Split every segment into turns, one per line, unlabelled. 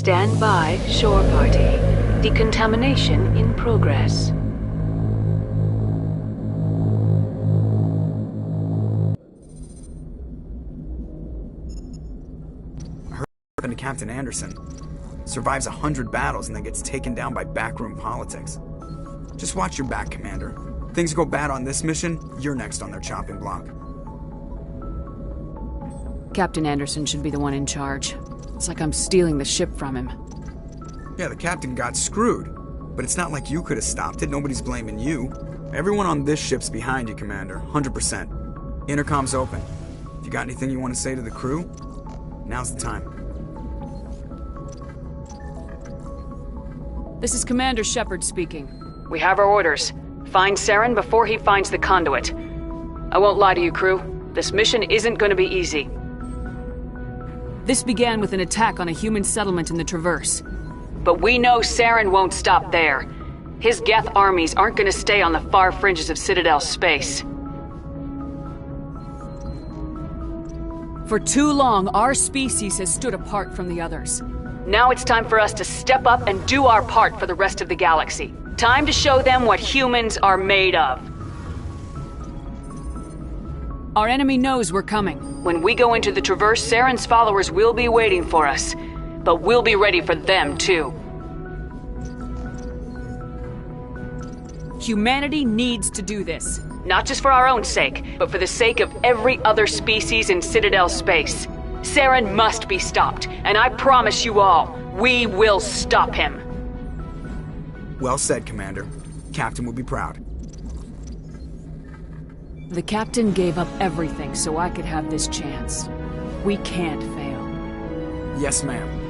Stand by, shore party. Decontamination in progress.
I heard what happened to Captain Anderson. Survives 100 battles and then gets taken down by backroom politics. Just watch your back, Commander. Things go bad on this mission, you're next on their chopping block.
Captain Anderson should be the one in charge. It's like I'm stealing the ship from him.
Yeah, the captain got screwed. But it's not like you could have stopped it. Nobody's blaming you. Everyone on this ship's behind you, Commander. 100%. Intercom's open. If you got anything you want to say to the crew, now's the time.
This is Commander Shepard speaking.
We have our orders. Find Saren before he finds the conduit. I won't lie to you, crew. This mission isn't going to be easy.
This began with an attack on a human settlement in the Traverse.
But we know Saren won't stop there. His Geth armies aren't going to stay on the far fringes of Citadel space.
For too long, our species has stood apart from the others.
Now it's time for us to step up and do our part for the rest of the galaxy. Time to show them what humans are made of.
Our enemy knows we're coming.
When we go into the Traverse, Saren's followers will be waiting for us. But we'll be ready for them, too.
Humanity needs to do this.
Not just for our own sake, but for the sake of every other species in Citadel space. Saren must be stopped, and I promise you all, we will stop him.
Well said, Commander. Captain will be proud.
The captain gave up everything so I could have this chance. We can't fail.
Yes, ma'am.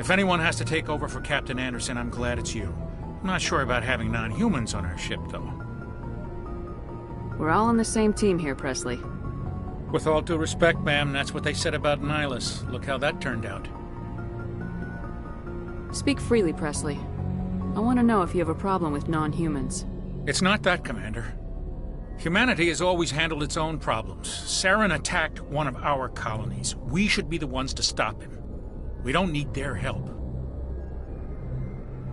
If anyone has to take over for Captain Anderson, I'm glad it's you. I'm not sure about having non-humans on our ship, though.
We're all on the same team here, Presley.
With all due respect, ma'am, that's what they said about Nihilus. Look how that turned out.
Speak freely, Presley. I want to know if you have a problem with non-humans.
It's not that, Commander. Humanity has always handled its own problems. Saren attacked one of our colonies. We should be the ones to stop him. We don't need their help.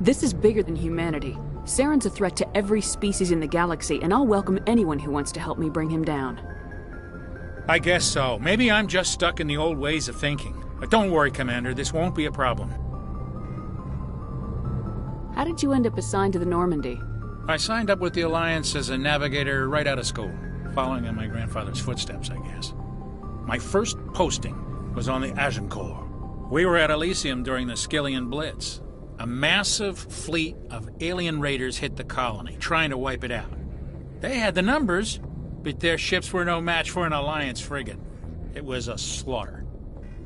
This is bigger than humanity. Saren's a threat to every species in the galaxy, and I'll welcome anyone who wants to help me bring him down.
I guess so. Maybe I'm just stuck in the old ways of thinking. But don't worry, Commander, this won't be a problem.
How did you end up assigned to the Normandy?
I signed up with the Alliance as a navigator right out of school, following in my grandfather's footsteps, I guess. My first posting was on the Agincourt. We were at Elysium during the Skillian Blitz. A massive fleet of alien raiders hit the colony, trying to wipe it out. They had the numbers, but their ships were no match for an Alliance frigate. It was a slaughter.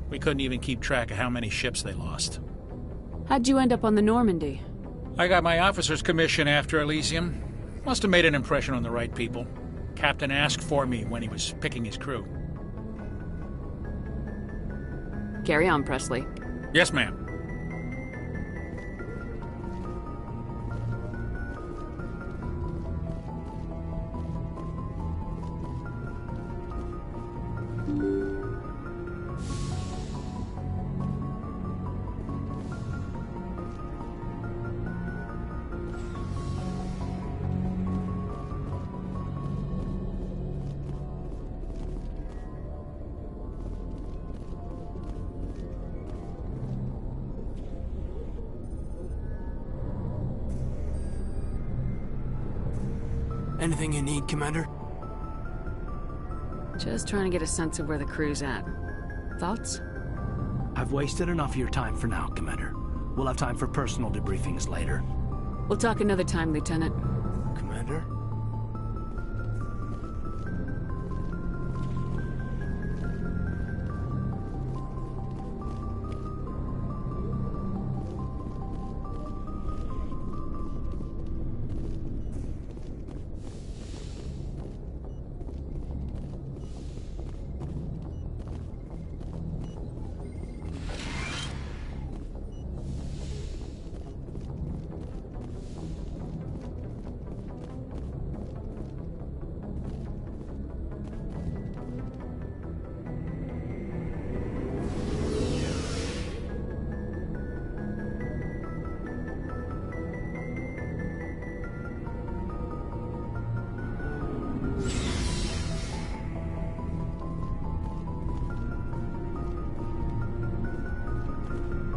We couldn't even keep track of how many ships they lost.
How'd you end up on the Normandy?
I got my officer's commission after Elysium. Must have made an impression on the right people. Captain asked for me when he was picking his crew.
Carry on, Presley.
Yes, ma'am.
Anything you need, Commander?
Just trying to get a sense of where the crew's at. Thoughts?
I've wasted enough of your time for now, Commander. We'll have time for personal debriefings later.
We'll talk another time, Lieutenant.
Commander?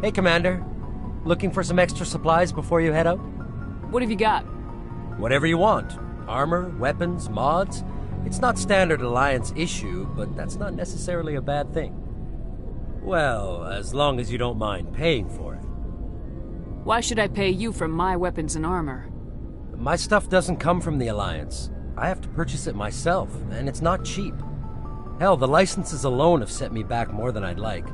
Hey, Commander. Looking for some extra supplies before you head out?
What have you got?
Whatever you want. Armor, weapons, mods. It's not standard Alliance issue, but that's not necessarily a bad thing. Well, as long as you don't mind paying for it.
Why should I pay you for my weapons and armor?
My stuff doesn't come from the Alliance. I have to purchase it myself, and it's not cheap. Hell, the licenses alone have set me back more than I'd like.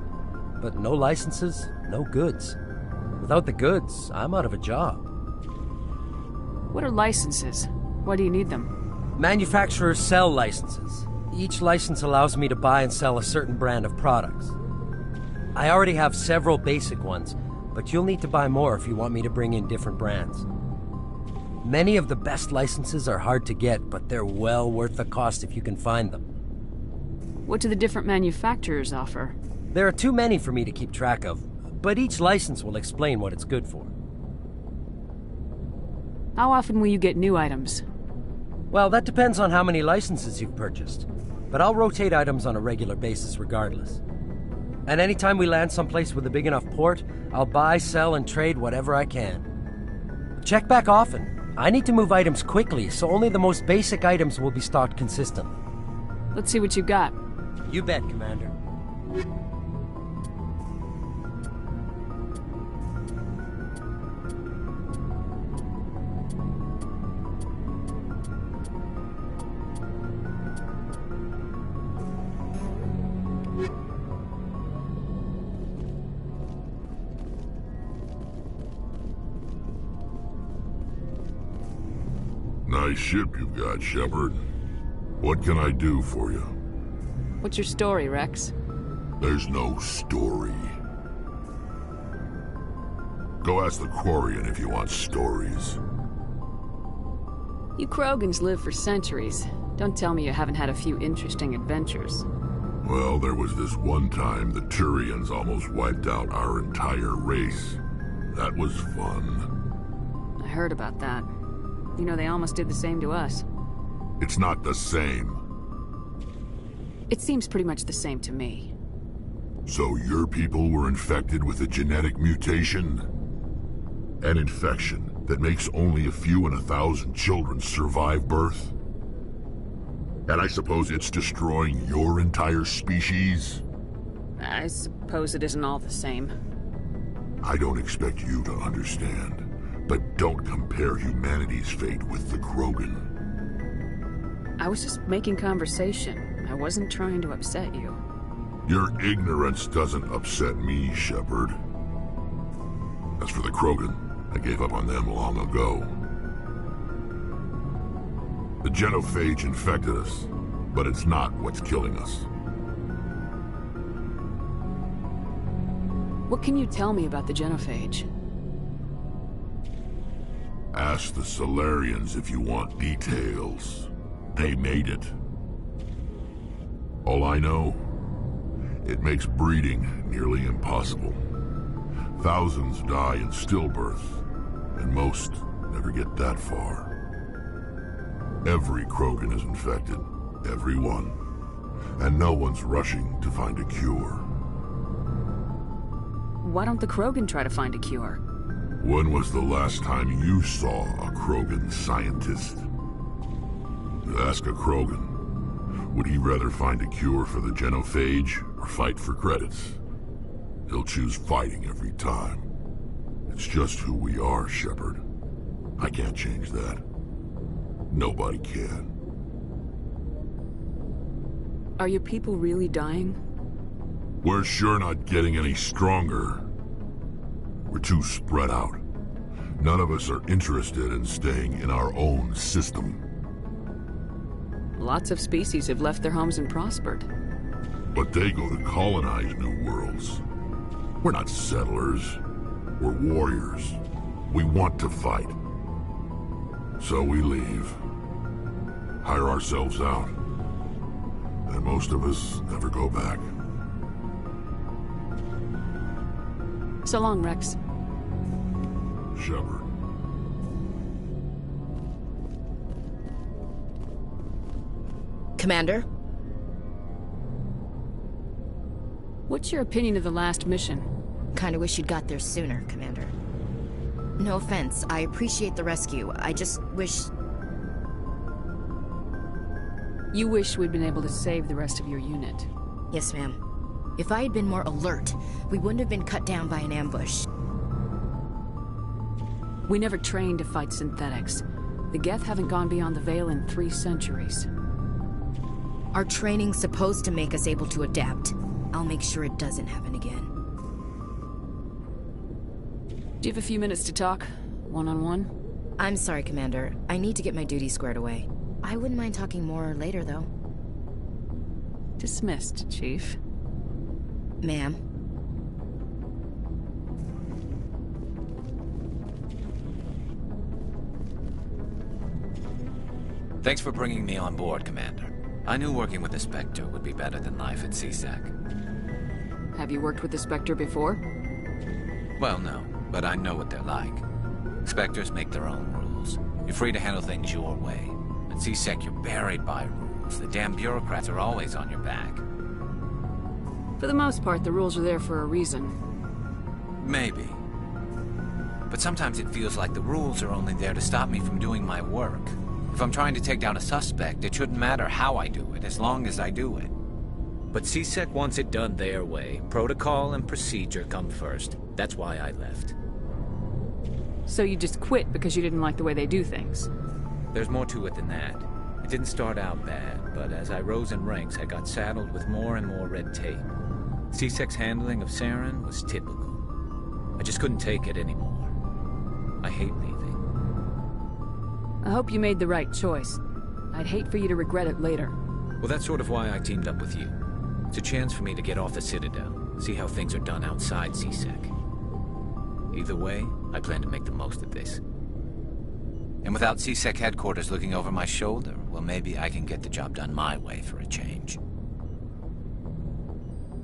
But no licenses, no goods. Without the goods, I'm out of a job.
What are licenses? Why do you need them?
Manufacturers sell licenses. Each license allows me to buy and sell a certain brand of products. I already have several basic ones, but you'll need to buy more if you want me to bring in different brands. Many of the best licenses are hard to get, but they're well worth the cost if you can find them.
What do the different manufacturers offer?
There are too many for me to keep track of, but each license will explain what it's good for.
How often will you get new items?
Well, that depends on how many licenses you've purchased, but I'll rotate items on a regular basis regardless. And anytime we land someplace with a big enough port, I'll buy, sell, and trade whatever I can. Check back often. I need to move items quickly, so only the most basic items will be stocked consistently.
Let's see what you got.
You bet, Commander.
Nice ship you've got, Shepard. What can I do for you?
What's your story, Rex?
There's no story. Go ask the Quarian if you want stories.
You Krogans live for centuries. Don't tell me you haven't had a few interesting adventures.
Well, there was this one time the Turians almost wiped out our entire race. That was fun.
I heard about that. You know, they almost did the same to us.
It's not the same.
It seems pretty much the same to me.
So your people were infected with a genetic mutation? An infection that makes only a few in 1,000 children survive birth? And I suppose it's destroying your entire species?
I suppose it isn't all the same.
I don't expect you to understand. But don't compare humanity's fate with the Krogan.
I was just making conversation. I wasn't trying to upset you.
Your ignorance doesn't upset me, Shepard. As for the Krogan, I gave up on them long ago. The genophage infected us, but it's not what's killing us.
What can you tell me about the genophage?
Ask the Solarians if you want details. They made it. All I know, it makes breeding nearly impossible. Thousands die in stillbirth, and most never get that far. Every Krogan is infected, every one, and no one's rushing to find a cure.
Why don't the Krogan try to find a cure?
When was the last time you saw a Krogan scientist? Ask a Krogan. Would he rather find a cure for the genophage or fight for credits? He'll choose fighting every time. It's just who we are, Shepard. I can't change that. Nobody can.
Are your people really dying?
We're sure not getting any stronger. We're too spread out. None of us are interested in staying in our own system.
Lots of species have left their homes and prospered.
But they go to colonize new worlds. We're not settlers. We're warriors. We want to fight. So we leave. Hire ourselves out. And most of us never go back.
So long, Rex.
Shepard.
Commander?
What's your opinion of the last mission?
Kinda wish you'd got there sooner, Commander. No offense, I appreciate the rescue. I just wish...
You wish we'd been able to save the rest of your unit.
Yes, ma'am. If I had been more alert, we wouldn't have been cut down by an ambush.
We never trained to fight synthetics. The Geth haven't gone beyond the Veil in 3 centuries.
Our training's supposed to make us able to adapt. I'll make sure it doesn't happen again.
Do you have a few minutes to talk? One-on-one?
I'm sorry, Commander. I need to get my duties squared away. I wouldn't mind talking more later, though.
Dismissed, Chief.
Ma'am.
Thanks for bringing me on board, Commander. I knew working with the Spectre would be better than life at CSEC.
Have you worked with the Spectre before?
Well, no, but I know what they're like. Spectres make their own rules. You're free to handle things your way. At CSEC, you're buried by rules. The damn bureaucrats are always on your back.
For the most part, the rules are there for a reason.
Maybe. But sometimes it feels like the rules are only there to stop me from doing my work. If I'm trying to take down a suspect, it shouldn't matter how I do it, as long as I do it.
But CSEC wants it done their way. Protocol and procedure come first. That's why I left.
So you just quit because you didn't like the way they do things?
There's more to it than that. It didn't start out bad, but as I rose in ranks, I got saddled with more and more red tape. CSEC's handling of Saren was typical. I just couldn't take it anymore. I hate leaving.
I hope you made the right choice. I'd hate for you to regret it later.
Well, that's sort of why I teamed up with you. It's a chance for me to get off the Citadel, see how things are done outside CSEC. Either way, I plan to make the most of this.
And without CSEC headquarters looking over my shoulder, well, maybe I can get the job done my way for a change.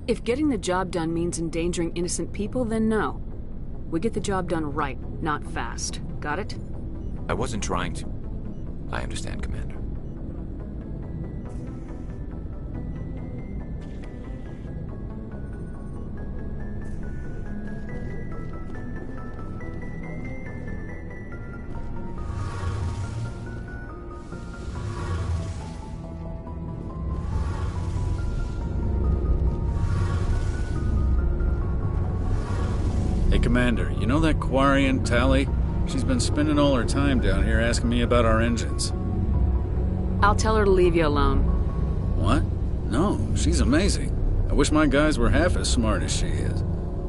If getting the job done means endangering innocent people, then no. We get the job done right, not fast. Got it?
I wasn't trying to... I understand, Commander.
Hey, Commander, you know that Quarian, Tally? She's been spending all her time down here asking me about our engines.
I'll tell her to leave you alone.
What? No, she's amazing. I wish my guys were half as smart as she is.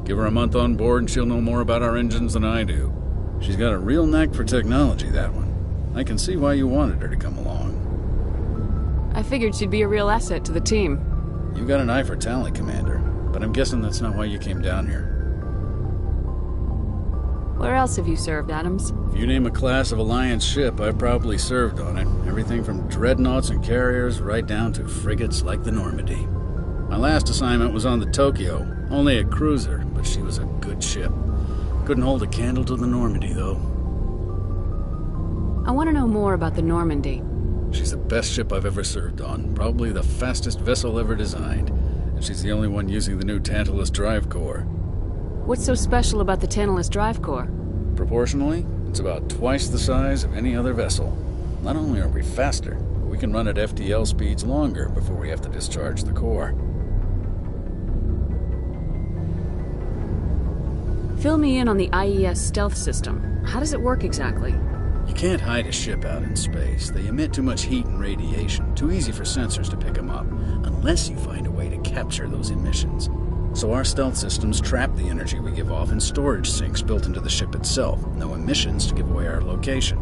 Give her a month on board and she'll know more about our engines than I do. She's got a real knack for technology, that one. I can see why you wanted her to come along.
I figured she'd be a real asset to the team.
You got an eye for talent, Commander, but I'm guessing that's not why you came down here.
Where else have you served, Adams?
If you name a class of Alliance ship, I've probably served on it. Everything from dreadnoughts and carriers right down to frigates like the Normandy. My last assignment was on the Tokyo, only a cruiser, but she was a good ship. Couldn't hold a candle to the Normandy, though.
I want to know more about the Normandy.
She's the best ship I've ever served on, probably the fastest vessel ever designed, and she's the only one using the new Tantalus drive core.
What's so special about the Tantalus drive core?
Proportionally, it's about twice the size of any other vessel. Not only are we faster, but we can run at FTL speeds longer before we have to discharge the core.
Fill me in on the IES stealth system. How does it work exactly?
You can't hide a ship out in space. They emit too much heat and radiation. Too easy for sensors to pick them up, unless you find a way to capture those emissions. So our stealth systems trap the energy we give off in storage sinks built into the ship itself. No emissions to give away our location.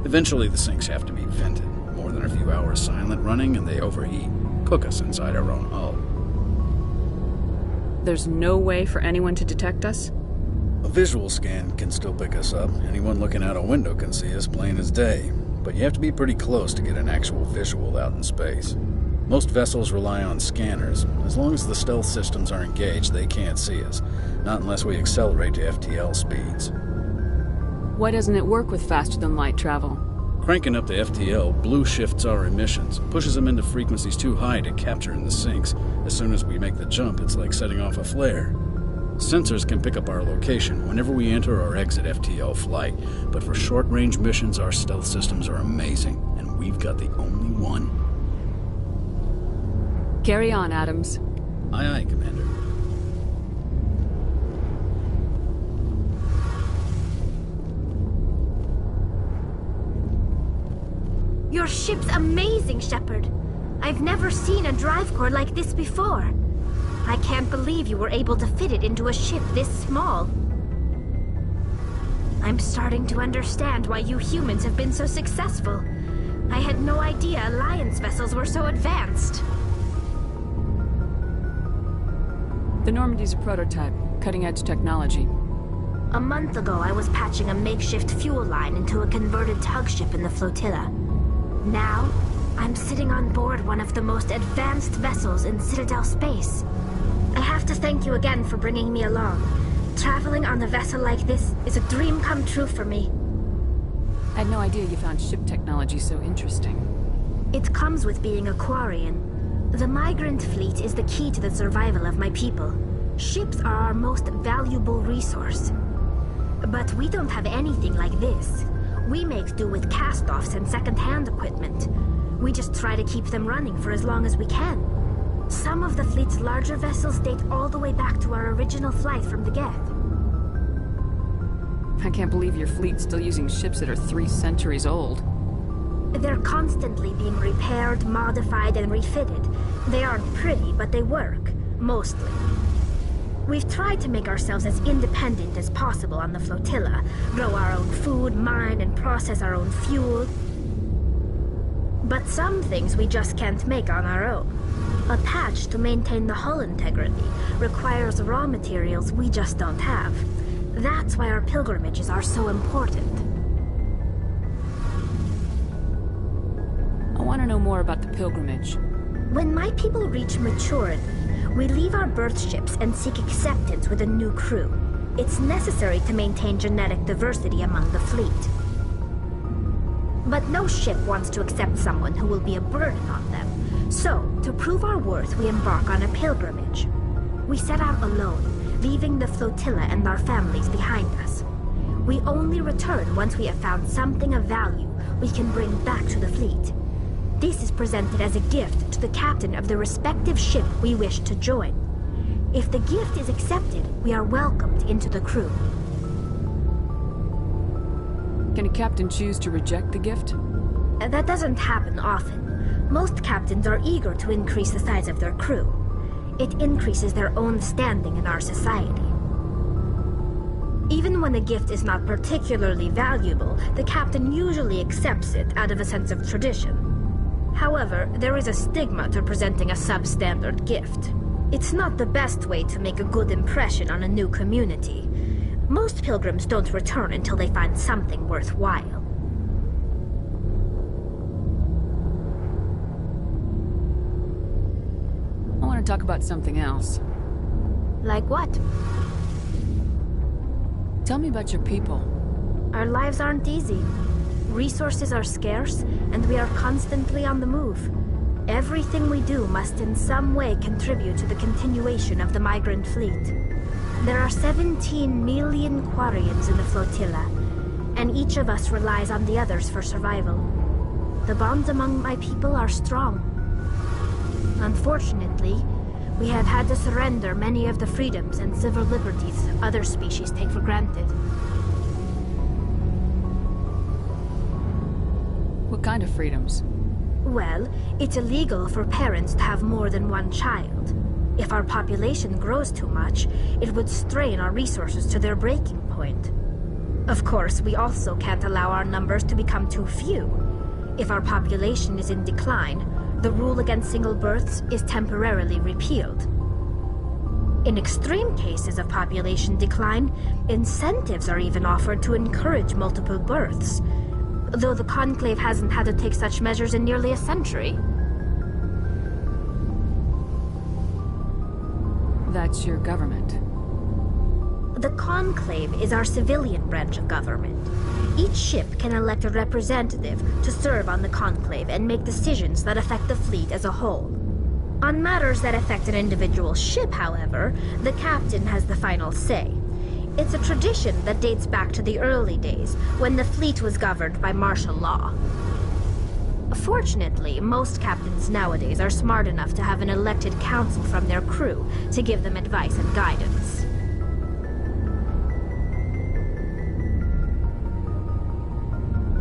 Eventually the sinks have to be vented. More than a few hours silent running and they overheat. Cook us inside our own hull.
There's no way for anyone to detect us?
A visual scan can still pick us up. Anyone looking out a window can see us plain as day. But you have to be pretty close to get an actual visual out in space. Most vessels rely on scanners. As long as the stealth systems are engaged, they can't see us. Not unless we accelerate to FTL speeds.
Why doesn't it work with faster-than-light travel?
Cranking up the FTL blue shifts our emissions, pushes them into frequencies too high to capture in the sinks. As soon as we make the jump, it's like setting off a flare.
Sensors can pick up our location whenever we enter or exit FTL flight, but for short-range missions, our stealth systems are amazing, and we've got the only one.
Carry on, Adams.
Aye, aye, Commander.
Your ship's amazing, Shepard. I've never seen a drive core like this before. I can't believe you were able to fit it into a ship this small. I'm starting to understand why you humans have been so successful. I had no idea Alliance vessels were so advanced.
The Normandy's a prototype, cutting-edge technology.
A month ago, I was patching a makeshift fuel line into a converted tug ship in the flotilla. Now, I'm sitting on board one of the most advanced vessels in Citadel space. I have to thank you again for bringing me along. Traveling on a vessel like this is a dream come true for me.
I had no idea you found ship technology so interesting.
It comes with being a Quarian. The migrant fleet is the key to the survival of my people. Ships are our most valuable resource. But we don't have anything like this. We make do with cast-offs and second-hand equipment. We just try to keep them running for as long as we can. Some of the fleet's larger vessels date all the way back to our original flight from the Geth.
I can't believe your fleet's still using ships that are 3 centuries old.
They're constantly being repaired, modified, and refitted. They aren't pretty, but they work. Mostly. We've tried to make ourselves as independent as possible on the flotilla. Grow our own food, mine, and process our own fuel. But some things we just can't make on our own. A patch to maintain the hull integrity requires raw materials we just don't have. That's why our pilgrimages are so important.
I want to know more about the pilgrimage.
When my people reach maturity, we leave our birth ships and seek acceptance with a new crew. It's necessary to maintain genetic diversity among the fleet. But no ship wants to accept someone who will be a burden on them. So, to prove our worth, we embark on a pilgrimage. We set out alone, leaving the flotilla and our families behind us. We only return once we have found something of value we can bring back to the fleet. This is presented as a gift to the captain of the respective ship we wish to join. If the gift is accepted, we are welcomed into the crew.
Can a captain choose to reject the gift?
That doesn't happen often. Most captains are eager to increase the size of their crew. It increases their own standing in our society. Even when a gift is not particularly valuable, the captain usually accepts it out of a sense of tradition. However, there is a stigma to presenting a substandard gift. It's not the best way to make a good impression on a new community. Most pilgrims don't return until they find something worthwhile.
I want to talk about something else.
Like what?
Tell me about your people.
Our lives aren't easy. Resources are scarce, and we are constantly on the move. Everything we do must in some way contribute to the continuation of the migrant fleet. There are 17 million Quarians in the flotilla, and each of us relies on the others for survival. The bonds among my people are strong. Unfortunately, we have had to surrender many of the freedoms and civil liberties other species take for granted.
What kind of freedoms?
Well, it's illegal for parents to have more than one child. If our population grows too much, it would strain our resources to their breaking point. Of course, we also can't allow our numbers to become too few. If our population is in decline, the rule against single births is temporarily repealed. In extreme cases of population decline, incentives are even offered to encourage multiple births, though the Conclave hasn't had to take such measures in nearly a century.
That's your government.
The Conclave is our civilian branch of government. Each ship can elect a representative to serve on the Conclave and make decisions that affect the fleet as a whole. On matters that affect an individual ship, however, the captain has the final say. It's a tradition that dates back to the early days, when the fleet was governed by martial law. Fortunately, most captains nowadays are smart enough to have an elected council from their crew to give them advice and guidance.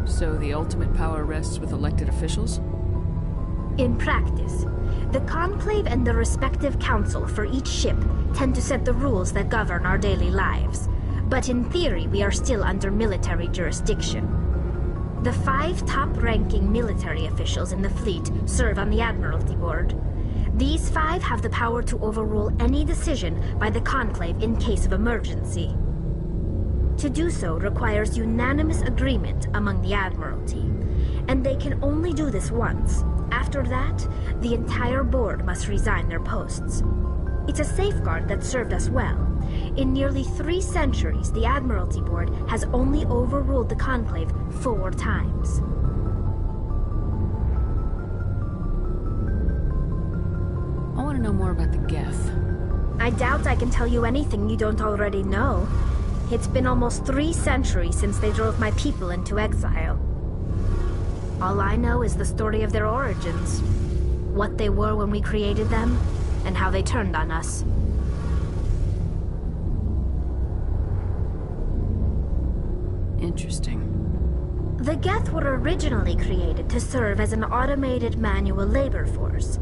So the ultimate power rests with elected officials?
In practice, the Conclave and the respective council for each ship tend to set the rules that govern our daily lives. But in theory, we are still under military jurisdiction. The 5 top-ranking military officials in the fleet serve on the Admiralty Board. These 5 have the power to overrule any decision by the Conclave in case of emergency. To do so requires unanimous agreement among the Admiralty, and they can only do this once. After that, the entire board must resign their posts. It's a safeguard that served us well. In nearly 3 centuries, the Admiralty Board has only overruled the Conclave 4 times.
I want to know more about the Geth.
I doubt I can tell you anything you don't already know. It's been almost 3 centuries since they drove my people into exile. All I know is the story of their origins, what they were when we created them, and how they turned on us.
Interesting.
The Geth were originally created to serve as an automated manual labor force.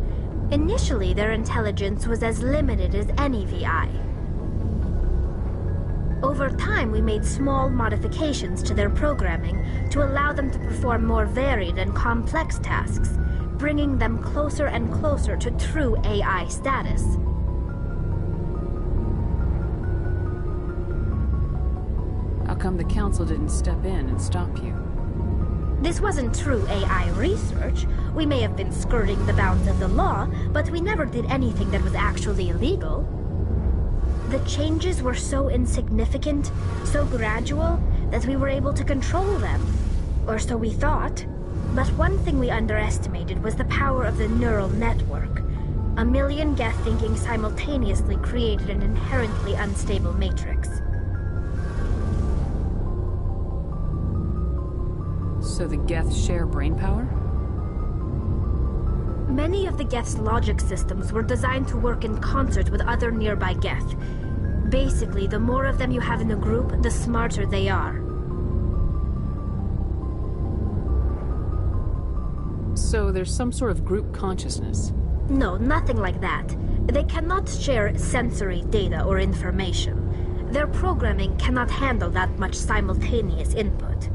Initially, their intelligence was as limited as any VI. Over time, we made small modifications to their programming to allow them to perform more varied and complex tasks, bringing them closer and closer to true AI status.
How come the Council didn't step in and stop you?
This wasn't true AI research. We may have been skirting the bounds of the law, but we never did anything that was actually illegal. The changes were so insignificant, so gradual, that we were able to control them. Or so we thought. But one thing we underestimated was the power of the neural network. 1 million Geth thinking simultaneously created an inherently unstable matrix.
So the Geth share brainpower?
Many of the Geth's logic systems were designed to work in concert with other nearby Geth. Basically, the more of them you have in a group, the smarter they are.
So there's some sort of group consciousness?
No, nothing like that. They cannot share sensory data or information. Their programming cannot handle that much simultaneous input.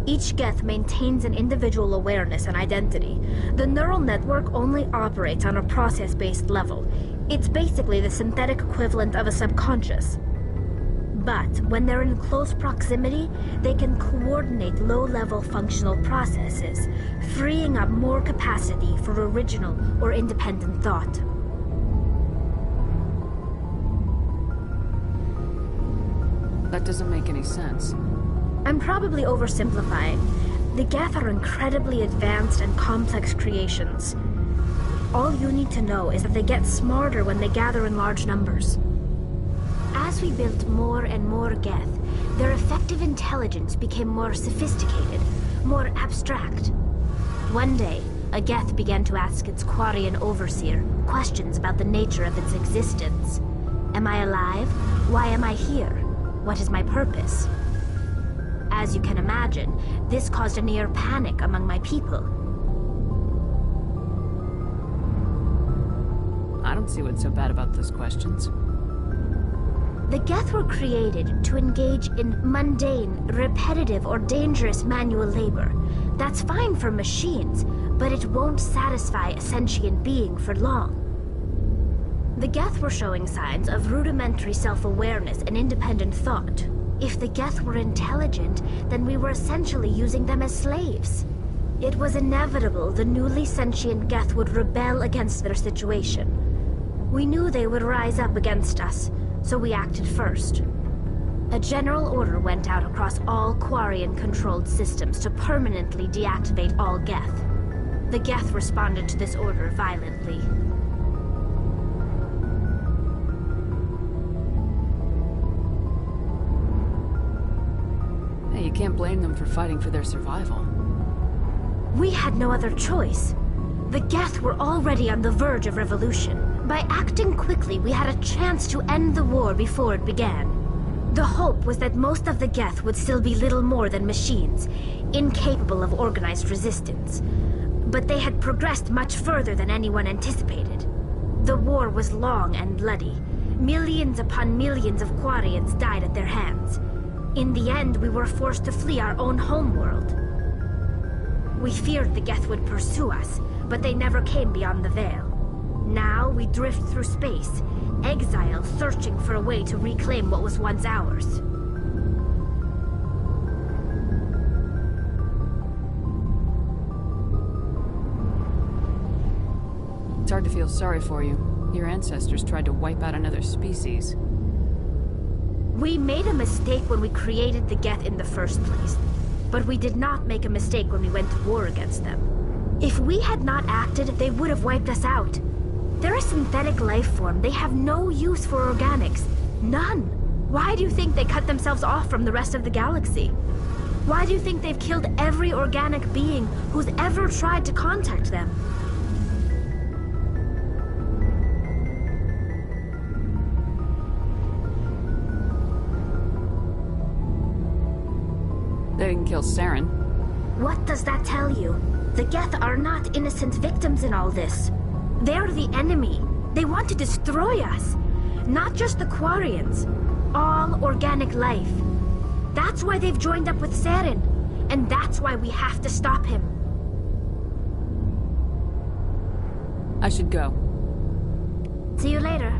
Each Geth maintains an individual awareness and identity. The neural network only operates on a process-based level. It's basically the synthetic equivalent of a subconscious. But when they're in close proximity, they can coordinate low-level functional processes, freeing up more capacity for original or independent thought.
That doesn't make any sense.
I'm probably oversimplifying. The Geth are incredibly advanced and complex creations. All you need to know is that they get smarter when they gather in large numbers. As we built more and more Geth, their effective intelligence became more sophisticated, more abstract. One day, a Geth began to ask its Quarian overseer questions about the nature of its existence. Am I alive? Why am I here? What is my purpose? As you can imagine, this caused a near panic among my people.
I don't see what's so bad about those questions.
The Geth were created to engage in mundane, repetitive, or dangerous manual labor. That's fine for machines, but it won't satisfy a sentient being for long. The Geth were showing signs of rudimentary self-awareness and independent thought. If the Geth were intelligent, then we were essentially using them as slaves. It was inevitable the newly sentient Geth would rebel against their situation. We knew they would rise up against us, so we acted first. A general order went out across all Quarian-controlled systems to permanently deactivate all Geth. The Geth responded to this order violently.
Hey, you can't blame them for fighting for their survival.
We had no other choice. The Geth were already on the verge of revolution. By acting quickly, we had a chance to end the war before it began. The hope was that most of the Geth would still be little more than machines, incapable of organized resistance. But they had progressed much further than anyone anticipated. The war was long and bloody. Millions upon millions of Quarians died at their hands. In the end, we were forced to flee our own homeworld. We feared the Geth would pursue us, but they never came beyond the Veil. Now we drift through space, exile searching for a way to reclaim what was once ours.
It's hard to feel sorry for you. Your ancestors tried to wipe out another species.
We made a mistake when we created the Geth in the first place, but we did not make a mistake when we went to war against them. If we had not acted, they would have wiped us out. They're a synthetic life form. They have no use for organics. None. Why do you think they cut themselves off from the rest of the galaxy? Why do you think they've killed every organic being who's ever tried to contact them?
They didn't kill Saren.
What does that tell you? The Geth are not innocent victims in all this. They're the enemy. They want to destroy us. Not just the Quarians. All organic life. That's why they've joined up with Saren. And that's why we have to stop him.
I should go.
See you later.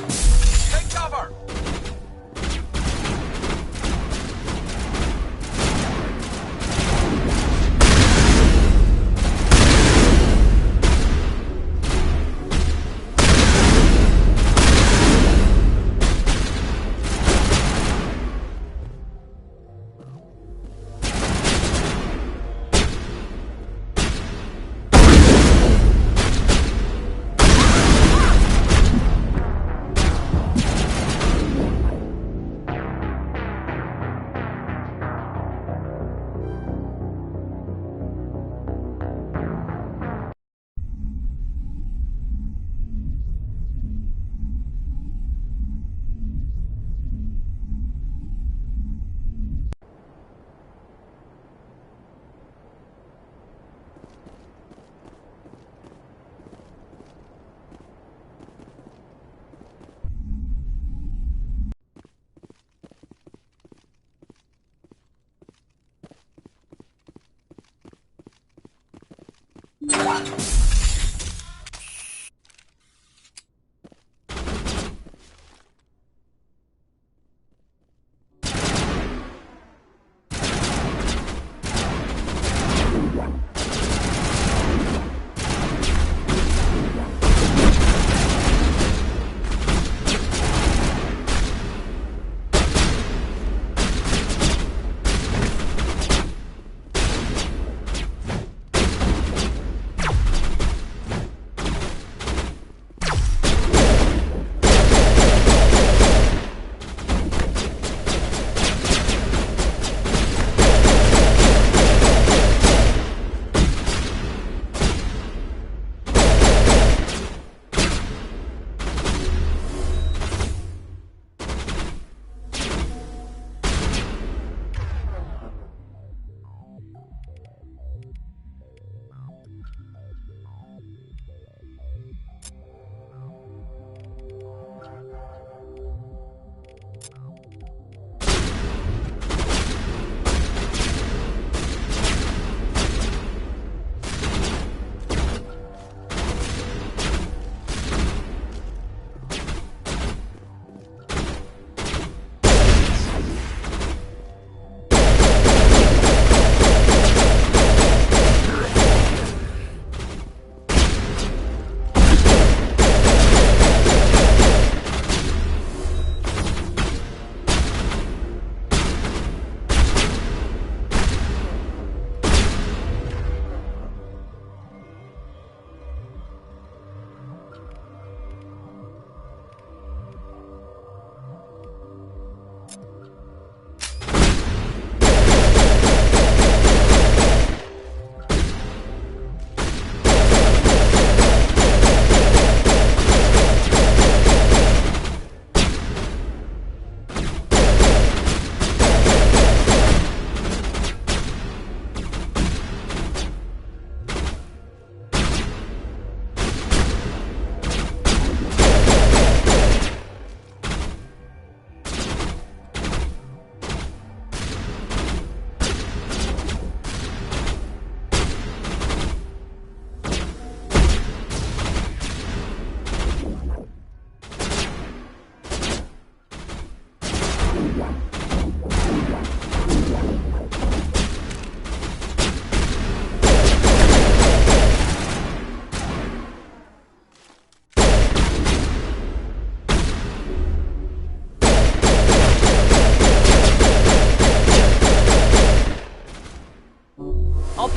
Take cover!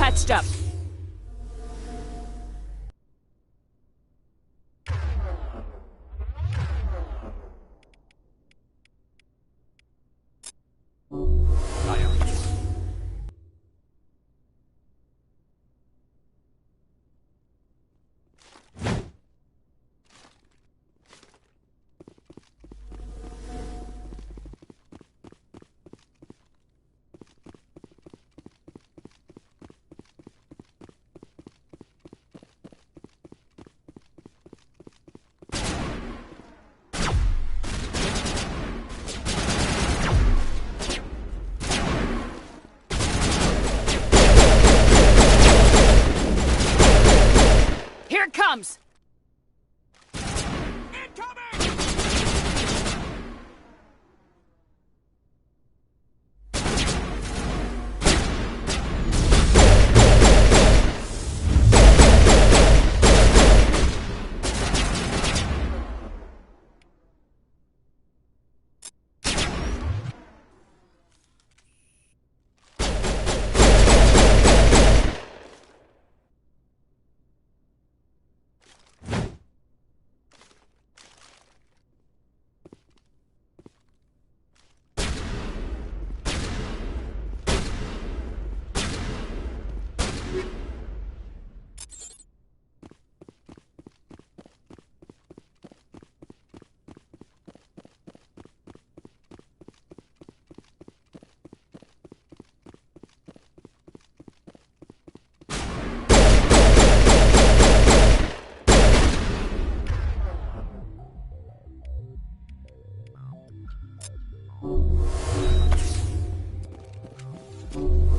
patched up.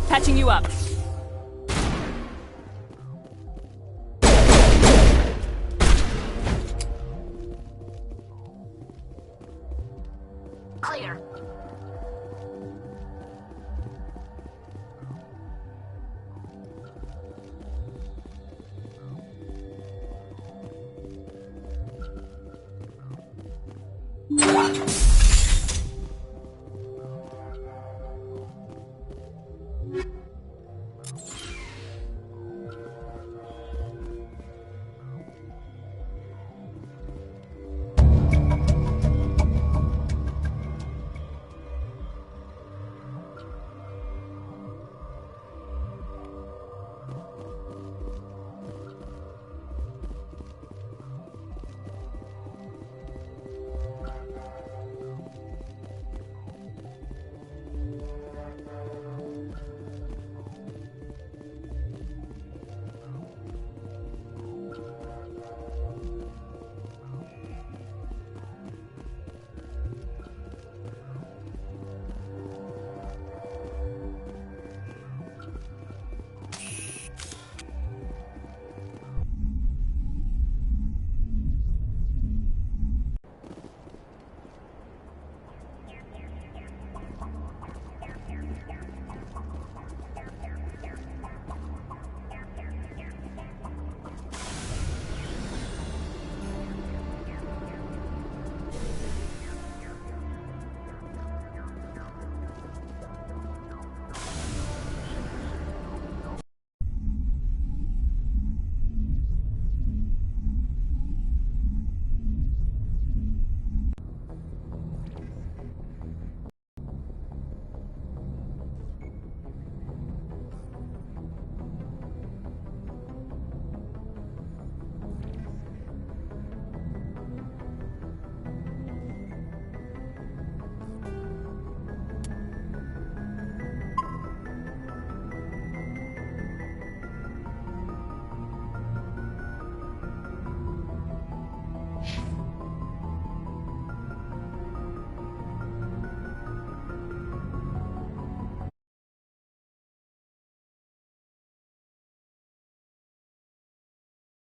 Patching you up.
Clear.